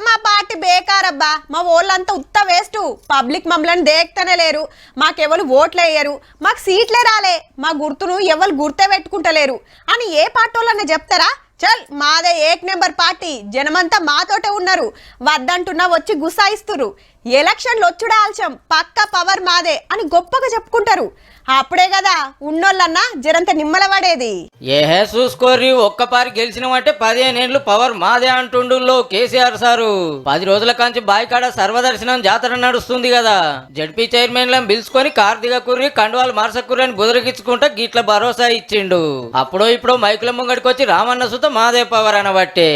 మా పార్టీ బేకారబ్బా, మా ఓళ్ళంతా ఉత్త వేస్ట్. పబ్లిక్ మమ్మల్ని దేక్తనే లేరు, మాకెవరు ఓట్లు వేయరు, మాకు సీట్లే రాలే, మా గుర్తును ఎవరు గుర్తే పెట్టుకుంటలేరు అని ఏ పార్టీ వాళ్ళనే చెప్తారా? చల్, మాదే ఏక్ నెంబర్ పార్టీ, జనమంతా మాతోటే ఉన్నారు, వద్దంటున్నా వచ్చి గుసాయిస్తురు. ఎలక్షన్లు వచ్చుడే ఆల్చం, పక్క పవర్ మాదే అని గొప్పగా చెప్పుకుంటారు. అప్పుడే కదా ఉన్నోళ్ళన్నా జరంత నిమ్మలవాడేది. ఏహే చూసుకోర్రి, ఒక్కపారి గెలిచినమంటే 15 ఏళ్ళు పవర్ మాదే అంటుండుల్లో కేసీఆర్ సారు. 10 రోజుల కాంచి బాయికాడ సర్వదర్శనం జాతర నడుస్తుంది కదా, జడ్పీ చైర్మన్లను పిలుచుకొని కార్ దిగకుర్రి, కండువాలు మార్చకుర్రి అని బుదరగించుకుంటా గిట్ల భరోసా ఇచ్చిండు. అప్పుడో ఇప్పుడు మైకుల ముంగడికి వచ్చి రామన్న సుత మాదే పవర్ అనబట్టే.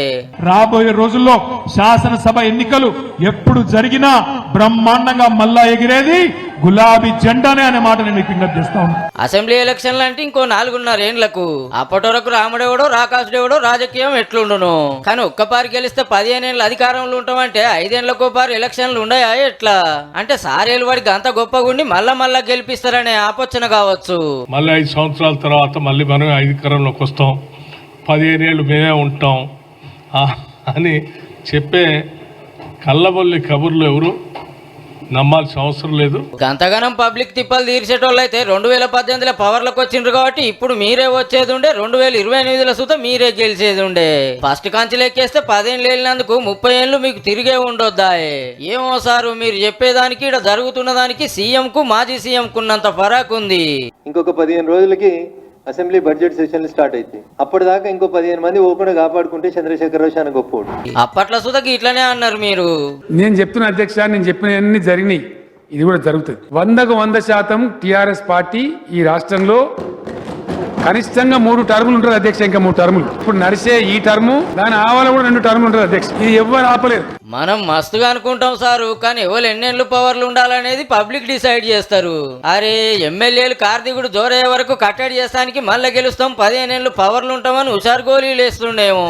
రాబోయే రోజుల్లో శాసనసభ ఎన్నికలు ఎప్పుడు జరిగినా బ్రహ్మాండంగా మల్లా ఎగిరేది గులాబీ జెండానే అనే మాట నేను విజ్ఞప్తి చేస్తా ఉన్నాను. అసెంబ్లీ ఎలక్షన్లు అంటే ఇంకో 4.5 ఏళ్లకు. అప్పటి వరకు రాముడేవడో రాకాసుడేవడో రాజకీయం ఎట్లుండును. కానీ ఒక్కపారి గెలిస్తే 15 ఏళ్ళు అధికారంలో ఉంటామంటే 5 ఏళ్లకో పారి ఎలక్షన్లు ఉండయా ఎట్లా? అంటే సారేలు వాడికి అంత గొప్పగుండి మళ్ళా గెలిపిస్తారనే ఆలోచన కావచ్చు. మళ్ళీ 5 సంవత్సరాల తర్వాత మళ్ళీ మనం అధికారంలోకి వస్తాం, 15 ఏళ్ళు మేమే ఉంటాం అని చెప్పే కళ్ళబొల్లి కబుర్లు ఎవరు నమ్మాల్సిన అవసరం లేదు. గంతగానం పబ్లిక్ తిప్పలు తీర్చేటోళ్ళు అయితే 2018లో పవర్లకు వచ్చిండ్రు కాబట్టి ఇప్పుడు మీరే వచ్చేది ఉండే, 2028లో సుత మీరే గెలిచేది ఉండే. ఫస్ట్ కాంచి లెక్కేస్తే 10 ఏళ్ళు వెళ్ళినందుకు 30 ఏళ్ళు మీకు తిరిగే ఉండొద్దాయే. ఏమో సారు, మీరు చెప్పేదానికి ఇక్కడ జరుగుతున్న దానికి సీఎం కు మాజీ సీఎం కున్నంత ఫరాక్ ఉంది. ఇంకొక 15 రోజులకి అసెంబ్లీ బడ్జెట్ సెషన్లు స్టార్ట్ అయితే అప్పటిదాకా ఇంకో 15 మంది ఓపెన్ కాపాడుకుంటే చంద్రశేఖరరావు చాలా గొప్పోడు. అప్పట్లో సుధకి ఇట్లనే అన్నారు మీరు. నేను చెప్తున్న అధ్యక్ష, నేను చెప్పినవన్నీ జరిగినాయి, ఇది కూడా జరుగుతుంది. 100% టిఆర్ఎస్ పార్టీ ఈ రాష్ట్రంలో కనిష్టంగా 3 టర్ములు ఉంటుంది అధ్యక్ష, ఇంకా 3 టర్ములు. ఇప్పుడు నడిచే ఈ టర్ము, దాని ఆవల కూడా 2 టర్ములు ఉంటుంది అధ్యక్ష. ఇది ఎవ్వరు ఆపలేరు. మనం మస్తుగా అనుకుంటాం సారు, కానీ ఎవరు ఎన్నెళ్ళు పవర్లు ఉండాలనేది పబ్లిక్ డిసైడ్ చేస్తారు. అరే ఎమ్మెల్యేలు కార్తీకుడు జోరయ్యే వరకు కట్టడి చేస్తానికి మళ్ళీ గెలుస్తాం, 15 ఏళ్ళు పవర్లు ఉంటామని హుషారు గోళీలు వేస్తుండేమో.